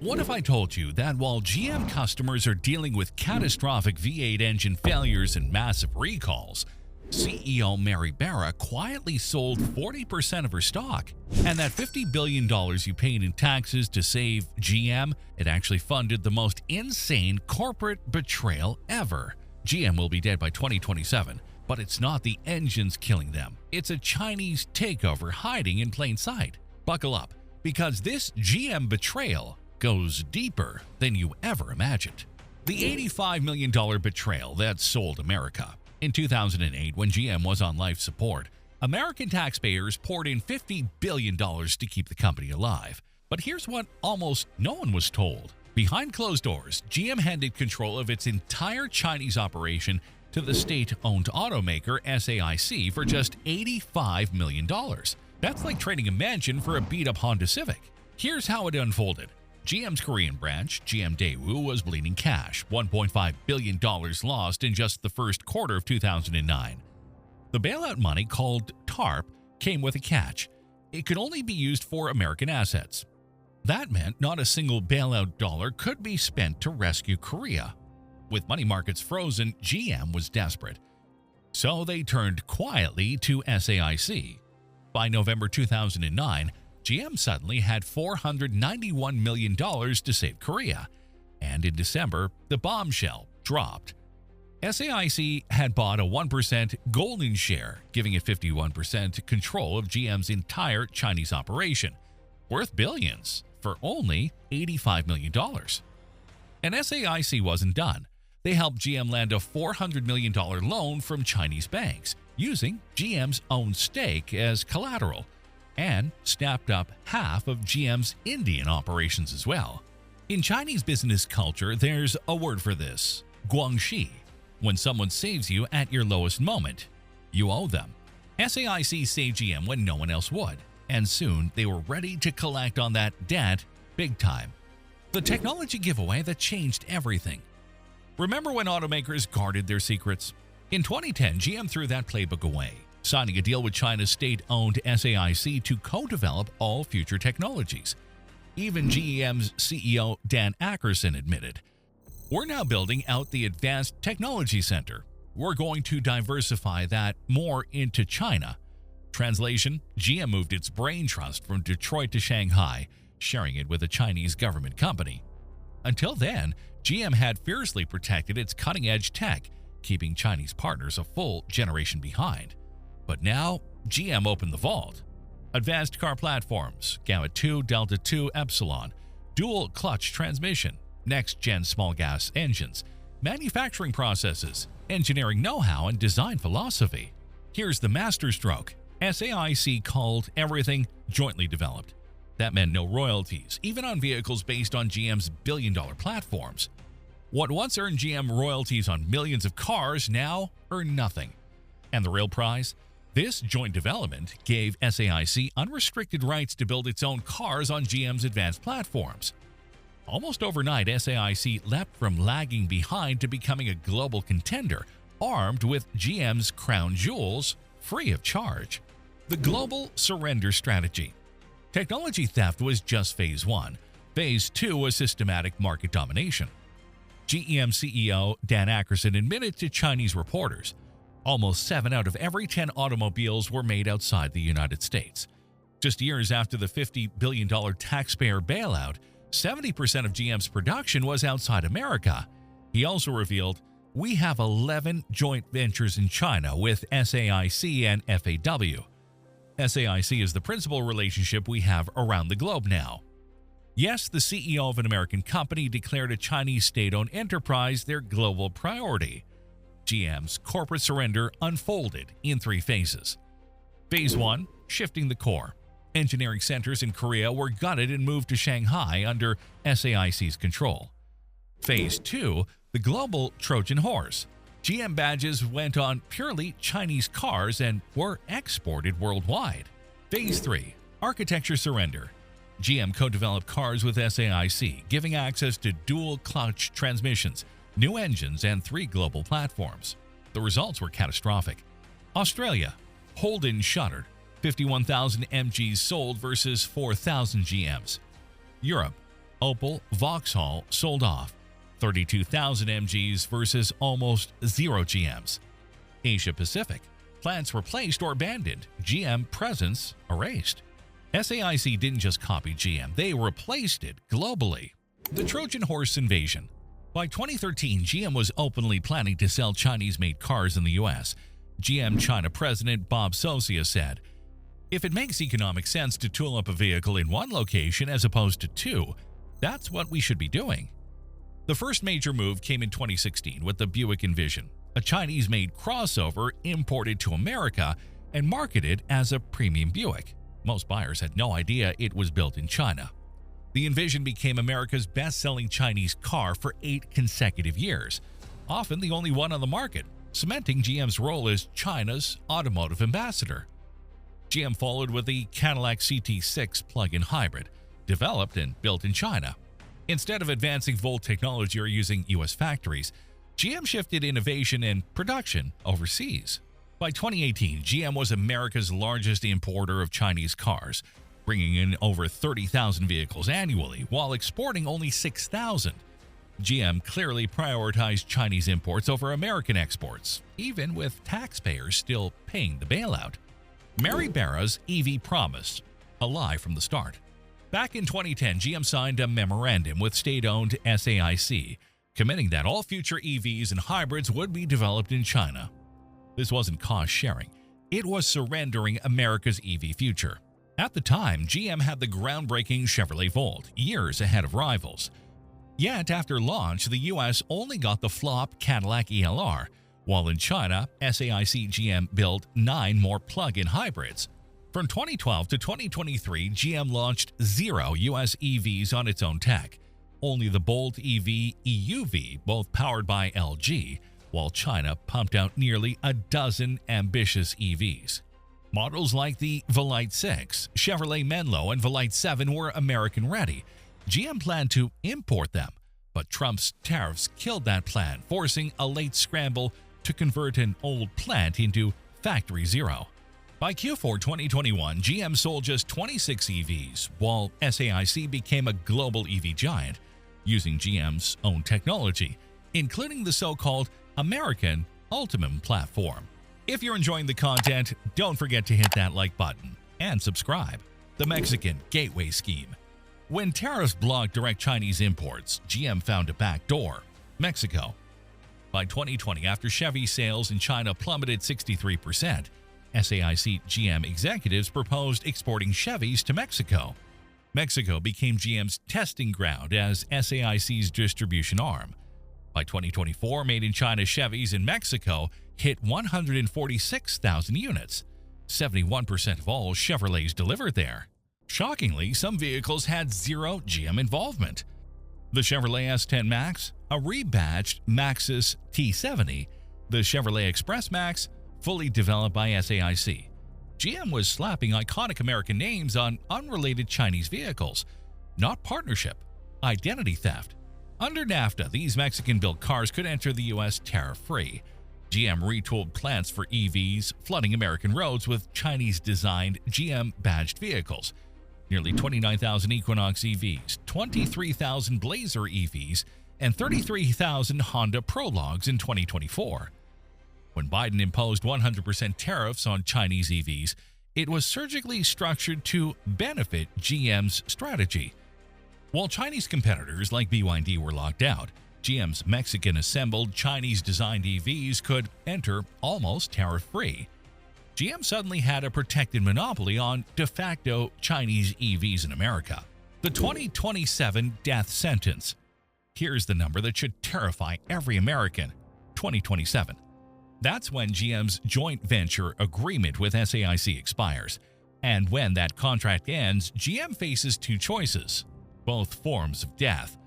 What if I told you that while GM customers are dealing with catastrophic V8 engine failures and massive recalls, CEO Mary Barra quietly sold 40% of her stock, and that $50 billion you paid in taxes to save GM, it actually funded the most insane corporate betrayal ever. GM will be dead by 2027, but it's not the engines killing them. It's a Chinese takeover hiding in plain sight. Buckle up, because this GM betrayal goes deeper than you ever imagined. The $85 million betrayal that sold America. In 2008, when GM was on life support, American taxpayers poured in $50 billion to keep the company alive. But here's what almost no one was told. Behind closed doors, GM handed control of its entire Chinese operation to the state-owned automaker SAIC for just $85 million. That's like trading a mansion for a beat-up Honda Civic. Here's how it unfolded. GM's Korean branch, GM Daewoo, was bleeding cash, $1.5 billion lost in just the first quarter of 2009. The bailout money, called TARP, came with a catch. It could only be used for American assets. That meant not a single bailout dollar could be spent to rescue Korea. With money markets frozen, GM was desperate. So they turned quietly to SAIC. By November 2009, GM suddenly had $491 million to save Korea, and in December, the bombshell dropped. SAIC had bought a 1% golden share, giving it 51% control of GM's entire Chinese operation, worth billions, for only $85 million. And SAIC wasn't done. They helped GM land a $400 million loan from Chinese banks, using GM's own stake as collateral, and snapped up half of GM's Indian operations as well. In Chinese business culture, there's a word for this: guangxi. When someone saves you at your lowest moment, you owe them. SAIC saved GM when no one else would, and soon they were ready to collect on that debt big time. The technology giveaway that changed everything. Remember when automakers guarded their secrets? In 2010, GM threw that playbook away, signing a deal with China's state-owned SAIC to co-develop all future technologies. Even GM's CEO Dan Akerson admitted, "We're now building out the Advanced Technology Center. We're going to diversify that more into China." Translation: GM moved its brain trust from Detroit to Shanghai, sharing it with a Chinese government company. Until then, GM had fiercely protected its cutting-edge tech, keeping Chinese partners a full generation behind. But now, GM opened the vault. Advanced car platforms, Gamma 2, Delta 2, Epsilon, dual clutch transmission, next-gen small gas engines, manufacturing processes, engineering know-how, and design philosophy. Here's the masterstroke. SAIC called everything jointly developed. That meant no royalties, even on vehicles based on GM's billion-dollar platforms. What once earned GM royalties on millions of cars now earn nothing. And the real prize? This joint development gave SAIC unrestricted rights to build its own cars on GM's advanced platforms. Almost overnight, SAIC leapt from lagging behind to becoming a global contender, armed with GM's crown jewels, free of charge. The global surrender strategy. Technology theft was just Phase 1. Phase 2 was systematic market domination. GM CEO Dan Akerson admitted to Chinese reporters, almost 7 out of every 10 automobiles were made outside the United States. Just years after the $50 billion taxpayer bailout, 70% of GM's production was outside America. He also revealed, "We have 11 joint ventures in China with SAIC and FAW. SAIC is the principal relationship we have around the globe now." Yes, the CEO of an American company declared a Chinese state-owned enterprise their global priority. GM's corporate surrender unfolded in 3 phases. Phase 1, shifting the core. Engineering centers in Korea were gutted and moved to Shanghai under SAIC's control. Phase 2, the global Trojan horse. GM badges went on purely Chinese cars and were exported worldwide. Phase 3, architecture surrender. GM co-developed cars with SAIC, giving access to dual-clutch transmissions, new engines, and 3 global platforms. The results were catastrophic. Australia, Holden shuttered, 51,000 MGs sold versus 4,000 GMs. Europe, Opel, Vauxhall sold off, 32,000 MGs versus almost zero GMs. Asia Pacific, plants replaced or abandoned, GM presence erased. SAIC didn't just copy GM, they replaced it globally. The Trojan horse invasion. By 2013, GM was openly planning to sell Chinese-made cars in the US. GM China President Bob Socia said, "If it makes economic sense to tool up a vehicle in one location as opposed to two, that's what we should be doing." The first major move came in 2016 with the Buick Envision, a Chinese-made crossover imported to America and marketed as a premium Buick. Most buyers had no idea it was built in China. The Envision became America's best-selling Chinese car for 8 consecutive years, often the only one on the market, cementing GM's role as China's automotive ambassador. GM followed with the Cadillac CT6 plug-in hybrid, developed and built in China. Instead of advancing Volt technology or using U.S. factories, GM shifted innovation and production overseas. By 2018, GM was America's largest importer of Chinese cars, bringing in over 30,000 vehicles annually while exporting only 6,000. GM clearly prioritized Chinese imports over American exports, even with taxpayers still paying the bailout. Mary Barra's EV promise, a lie from the start. Back in 2010, GM signed a memorandum with state-owned SAIC, committing that all future EVs and hybrids would be developed in China. This wasn't cost-sharing. It was surrendering America's EV future. At the time, GM had the groundbreaking Chevrolet Volt, years ahead of rivals. Yet, after launch, the US only got the flop Cadillac ELR, while in China, SAIC GM built 9 more plug-in hybrids. From 2012 to 2023, GM launched 0 US EVs on its own tech. Only the Bolt EV, EUV, both powered by LG, while China pumped out nearly a dozen ambitious EVs. Models like the Volite 6, Chevrolet Menlo, and Volite 7 were American-ready. GM planned to import them, but Trump's tariffs killed that plan, forcing a late scramble to convert an old plant into Factory Zero. By Q4 2021, GM sold just 26 EVs, while SAIC became a global EV giant, using GM's own technology, including the so-called American Ultium platform. If you're enjoying the content, don't forget to hit that like button and subscribe. The Mexican Gateway Scheme. When tariffs blocked direct Chinese imports, GM found a back door: Mexico. By 2020, after Chevy sales in China plummeted 63%, SAIC GM executives proposed exporting Chevys to Mexico. Mexico became GM's testing ground as SAIC's distribution arm. By 2024, made-in-China Chevys in Mexico hit 146,000 units, 71% of all Chevrolets delivered there. Shockingly, some vehicles had 0 GM involvement. The Chevrolet S10 Max, a rebadged Maxus T70, the Chevrolet Express Max, fully developed by SAIC. GM was slapping iconic American names on unrelated Chinese vehicles, not partnership, identity theft. Under NAFTA, these Mexican-built cars could enter the U.S. tariff-free. GM retooled plants for EVs, flooding American roads with Chinese-designed GM-badged vehicles. Nearly 29,000 Equinox EVs, 23,000 Blazer EVs, and 33,000 Honda Prologues in 2024. When Biden imposed 100% tariffs on Chinese EVs, it was surgically structured to benefit GM's strategy. While Chinese competitors like BYD were locked out, GM's Mexican-assembled, Chinese-designed EVs could enter almost tariff-free. GM suddenly had a protected monopoly on de facto Chinese EVs in America. The 2027 death sentence. Here's the number that should terrify every American: 2027. That's when GM's joint venture agreement with SAIC expires. And when that contract ends, GM faces 2 choices, both forms of death.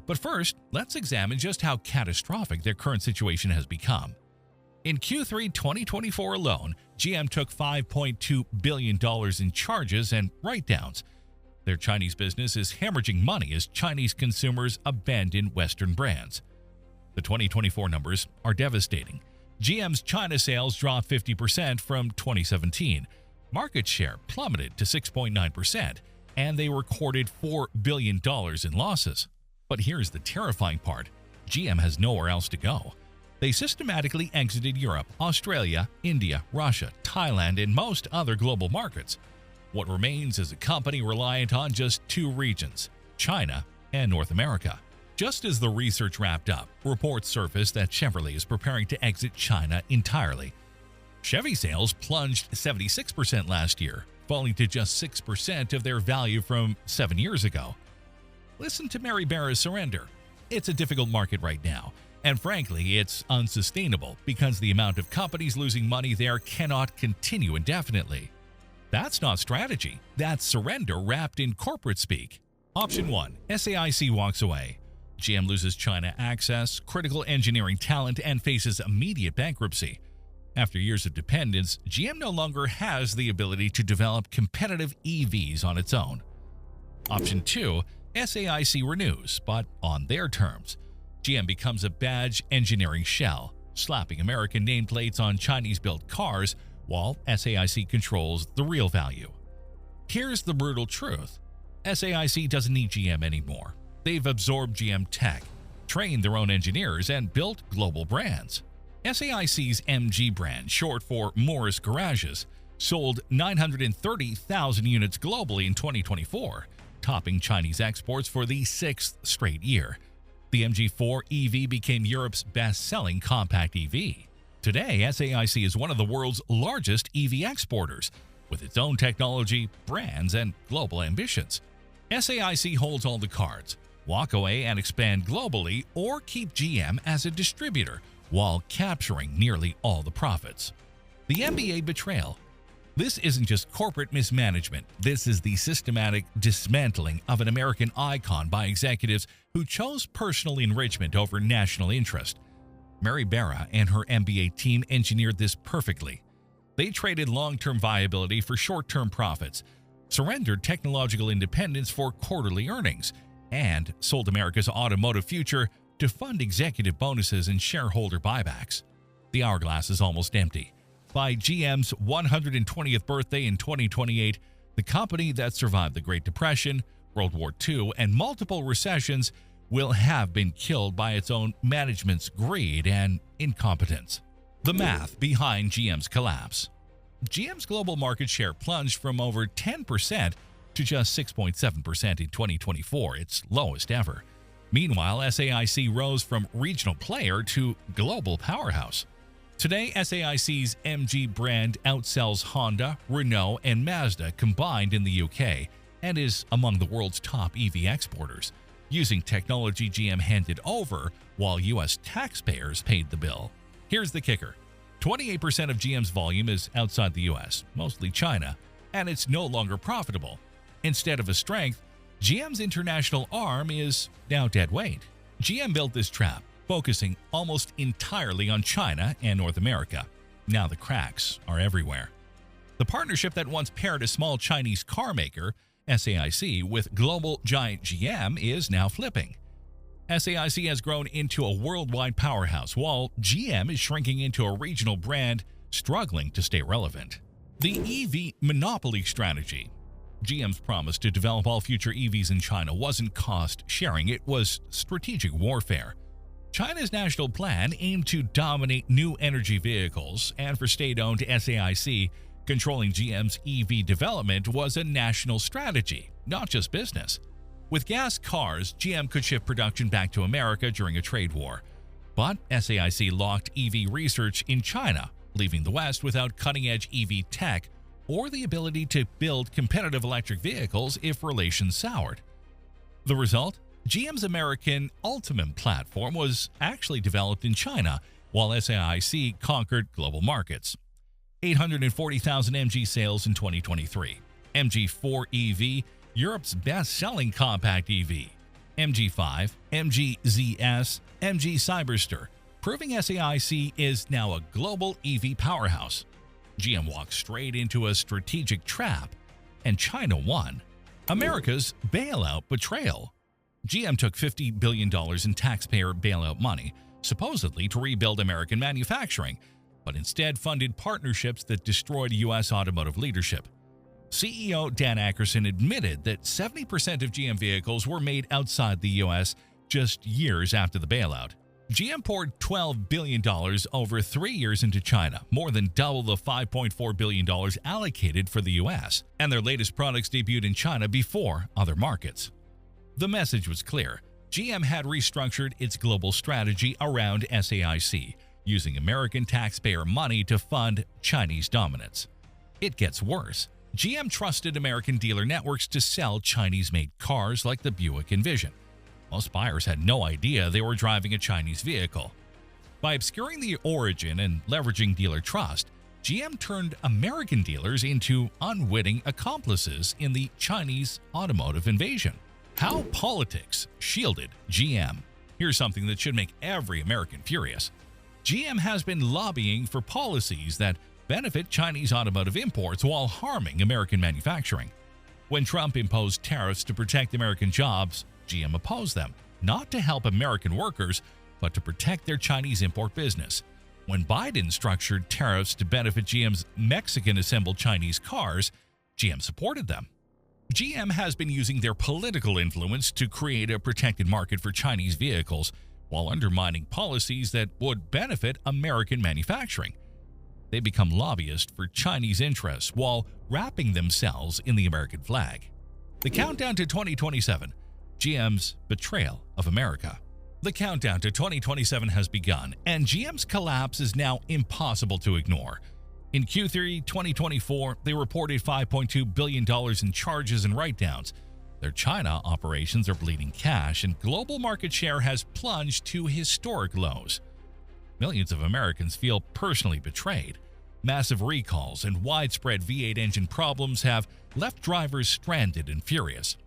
But first, let's examine just how catastrophic their current situation has become. In Q3 2024 alone, GM took $5.2 billion in charges and write-downs. Their Chinese business is hemorrhaging money as Chinese consumers abandon Western brands. The 2024 numbers are devastating. GM's China sales dropped 50% from 2017. Market share plummeted to 6.9%. and they recorded $4 billion in losses. But here's the terrifying part. GM has nowhere else to go. They systematically exited Europe, Australia, India, Russia, Thailand, and most other global markets. What remains is a company reliant on just two regions, China and North America. Just as the research wrapped up, reports surfaced that Chevrolet is preparing to exit China entirely. Chevy sales plunged 76% last year, falling to just 6% of their value from 7 years ago. Listen to Mary Barra's surrender. It's a difficult market right now, and frankly, it's unsustainable because the amount of companies losing money there cannot continue indefinitely. That's not strategy, that's surrender wrapped in corporate speak. Option 1. SAIC walks away. GM loses China access, critical engineering talent, and faces immediate bankruptcy. After years of dependence, GM no longer has the ability to develop competitive EVs on its own. Option 2. SAIC renews, but on their terms. GM becomes a badge engineering shell, slapping American nameplates on Chinese-built cars while SAIC controls the real value. Here's the brutal truth. SAIC doesn't need GM anymore. They've absorbed GM tech, trained their own engineers, and built global brands. SAIC's MG brand, short for Morris Garages, sold 930,000 units globally in 2024, topping Chinese exports for the 6th straight year. The MG4 EV became Europe's best-selling compact EV. Today, SAIC is one of the world's largest EV exporters, with its own technology, brands, and global ambitions. SAIC holds all the cards. Walk away and expand globally, or keep GM as a distributor while capturing nearly all the profits. The MBA betrayal. This isn't just corporate mismanagement. This is the systematic dismantling of an American icon by executives who chose personal enrichment over national interest. Mary Barra and her MBA team engineered this perfectly. They traded long-term viability for short-term profits, surrendered technological independence for quarterly earnings, and sold America's automotive future to fund executive bonuses and shareholder buybacks. The hourglass is almost empty. By GM's 120th birthday in 2028, the company that survived the Great Depression, World War II, and multiple recessions will have been killed by its own management's greed and incompetence. The math behind GM's collapse. GM's global market share plunged from over 10% to just 6.7% in 2024, its lowest ever. Meanwhile, SAIC rose from regional player to global powerhouse. Today, SAIC's MG brand outsells Honda, Renault, and Mazda combined in the UK and is among the world's top EV exporters, using technology GM handed over while US taxpayers paid the bill. Here's the kicker. 28% of GM's volume is outside the US, mostly China, and it's no longer profitable. Instead of a strength, GM's international arm is now dead weight. GM built this trap, focusing almost entirely on China and North America. Now the cracks are everywhere. The partnership that once paired a small Chinese car maker, SAIC, with global giant GM is now flipping. SAIC has grown into a worldwide powerhouse, while GM is shrinking into a regional brand struggling to stay relevant. The EV monopoly strategy. GM's promise to develop all future EVs in China wasn't cost-sharing, it was strategic warfare. China's national plan aimed to dominate new energy vehicles, and for state-owned SAIC, controlling GM's EV development was a national strategy, not just business. With gas cars, GM could shift production back to America during a trade war. But SAIC locked EV research in China, leaving the West without cutting-edge EV tech or the ability to build competitive electric vehicles if relations soured. The result? GM's American Ultium platform was actually developed in China, while SAIC conquered global markets. 840,000 MG sales in 2023. MG4 EV, Europe's best-selling compact EV. MG5, MG ZS, MG Cyberster, proving SAIC is now a global EV powerhouse. GM walked straight into a strategic trap, and China won. America's bailout betrayal. GM took $50 billion in taxpayer bailout money, supposedly to rebuild American manufacturing, but instead funded partnerships that destroyed U.S. automotive leadership. CEO Dan Akerson admitted that 70% of GM vehicles were made outside the U.S. just years after the bailout. GM poured $12 billion over 3 years into China, more than double the $5.4 billion allocated for the U.S., and their latest products debuted in China before other markets. The message was clear. GM had restructured its global strategy around SAIC, using American taxpayer money to fund Chinese dominance. It gets worse. GM trusted American dealer networks to sell Chinese-made cars like the Buick Envision. Most buyers had no idea they were driving a Chinese vehicle. By obscuring the origin and leveraging dealer trust, GM turned American dealers into unwitting accomplices in the Chinese automotive invasion. How politics shielded GM. Here's something that should make every American furious. GM has been lobbying for policies that benefit Chinese automotive imports while harming American manufacturing. When Trump imposed tariffs to protect American jobs, GM opposed them, not to help American workers, but to protect their Chinese import business. When Biden structured tariffs to benefit GM's Mexican-assembled Chinese cars, GM supported them. GM has been using their political influence to create a protected market for Chinese vehicles while undermining policies that would benefit American manufacturing. They become lobbyists for Chinese interests while wrapping themselves in the American flag. The countdown to 2027. GM's betrayal of America. The countdown to 2027 has begun, and GM's collapse is now impossible to ignore. In Q3 2024, they reported $5.2 billion in charges and write-downs. Their China operations are bleeding cash, and global market share has plunged to historic lows. Millions of Americans feel personally betrayed. Massive recalls and widespread V8 engine problems have left drivers stranded and furious.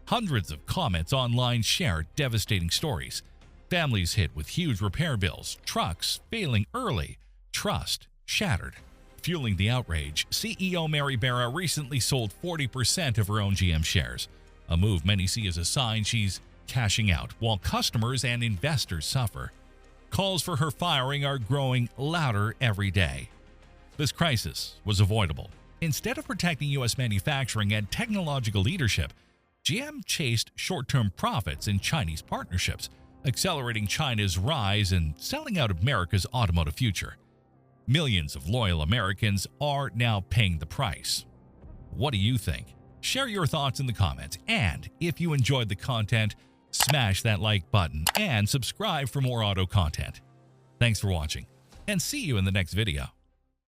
Hundreds of comments online share devastating stories. Families hit with huge repair bills, trucks failing early, trust shattered. Fueling the outrage, CEO Mary Barra recently sold 40% of her own GM shares, a move many see as a sign she's cashing out, while customers and investors suffer. Calls for her firing are growing louder every day. This crisis was avoidable. Instead of protecting U.S. manufacturing and technological leadership, GM chased short-term profits in Chinese partnerships, accelerating China's rise and selling out America's automotive future. Millions of loyal Americans are now paying the price. What do you think? Share your thoughts in the comments, and if you enjoyed the content, smash that like button and subscribe for more auto content. Thanks for watching, and see you in the next video.